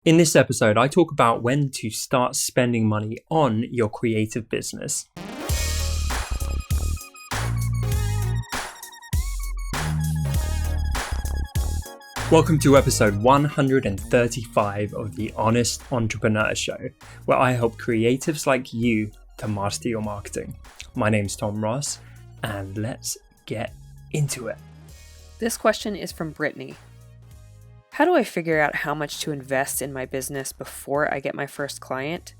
In this episode, I talk about when to start spending money on your creative business. Welcome to episode 135 of the Honest Entrepreneur Show, where I help creatives like you to master your marketing. My name's Tom Ross, and let's get into it. This question is from Brittany. How do I figure out how much to invest in my business before I get my first client?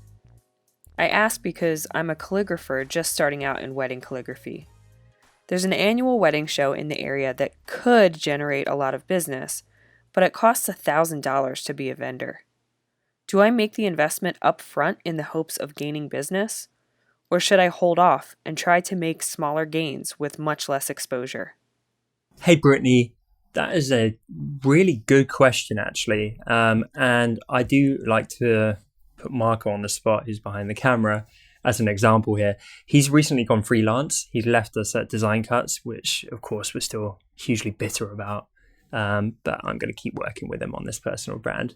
I ask because I'm a calligrapher just starting out in wedding calligraphy. There's an annual wedding show in the area that could generate a lot of business, but it costs $1,000 to be a vendor. Do I make the investment up front in the hopes of gaining business? Or should I hold off and try to make smaller gains with much less exposure? Hey, Brittany, that is a really good question, actually. And I do like to put Marco on the spot, who's behind the camera, as an example here. He's recently gone freelance. He's left us at Design Cuts, which, of course, we're still hugely bitter about. But I'm going to keep working with him on this personal brand,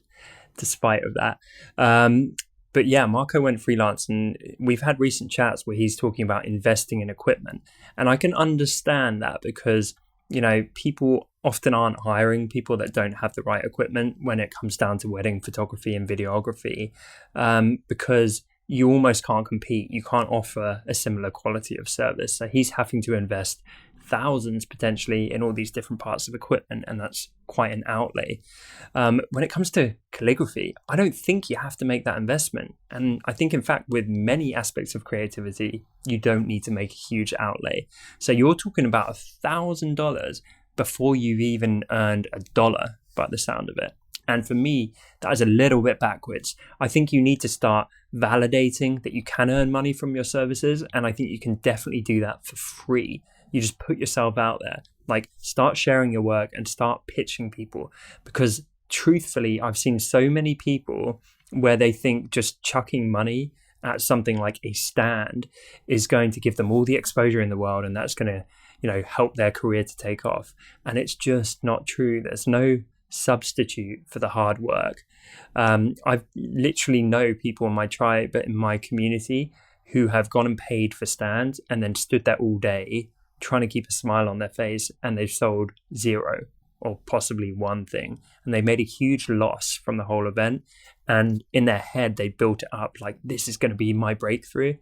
despite of that. But yeah, Marco went freelance, and we've had recent chats where he's talking about investing in equipment. And I can understand that because, you know, people often aren't hiring people that don't have the right equipment when it comes down to wedding photography and videography, because you almost can't compete. You can't offer a similar quality of service. So he's having to invest thousands potentially in all these different parts of equipment, and that's quite an outlay. When it comes to calligraphy, I don't think you have to make that investment. And I think, in fact, with many aspects of creativity, you don't need to make a huge outlay. So you're talking about $1,000 before you've even earned $1 by the sound of it. And for me, that is a little bit backwards. I think you need to start validating that you can earn money from your services. And I think you can definitely do that for free. You just put yourself out there, like start sharing your work and start pitching people. Because truthfully, I've seen so many people where they think just chucking money at something like a stand is going to give them all the exposure in the world, and that's going to, you know, help their career to take off. And it's just not true. There's no substitute for the hard work. I've literally know people in my tribe, but in my community, who have gone and paid for stands and then stood there all day trying to keep a smile on their face, and they've sold zero or possibly one thing, and they made a huge loss from the whole event. And in their head, they built it up like, this is going to be my breakthrough,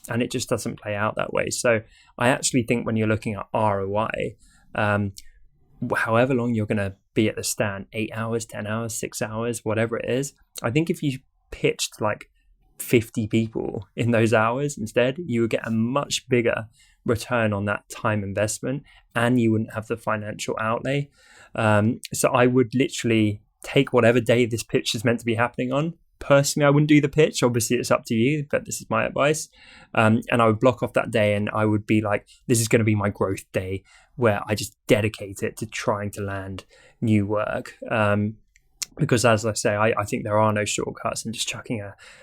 and it just doesn't play out that way. So I actually think when you're looking at ROI, however long you're going to be at the stand, 8 hours, 10 hours, 6 hours, whatever it is, I think if you pitched like 50 people in those hours instead, you would get a much bigger return on that time investment, and you wouldn't have the financial outlay. So I would literally take whatever day this pitch is meant to be happening on. Personally, I wouldn't do the pitch. Obviously, it's up to you, but this is my advice. And I would block off that day, and I would be like, this is going to be my growth day, where I just dedicate it to trying to land new work. Because as I say, I think there are no shortcuts, and just chucking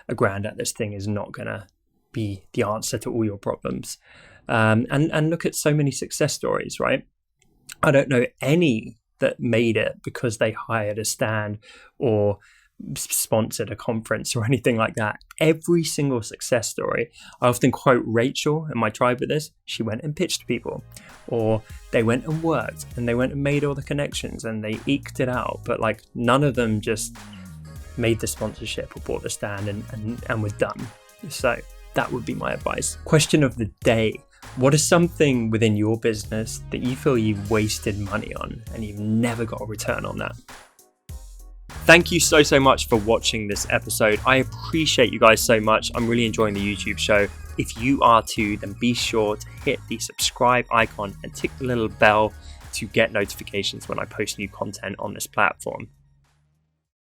a grand at this thing is not going to be the answer to all your problems. And look at so many success stories, right? I don't know any that made it because they hired a stand or sponsored a conference or anything like that. Every single success story, I often quote Rachel in my tribe with this. She went and pitched people, or they went and worked, and they went and made all the connections, and they eked it out. But like, none of them just made the sponsorship or bought the stand and was done. So that would be my advice. Question of the day. What is something within your business that you feel you've wasted money on and you've never got a return on that? Thank you so much for watching this episode. I appreciate you guys so much. I'm really enjoying the YouTube show. If you are too, then be sure to hit the subscribe icon and tick the little bell to get notifications when I post new content on this platform.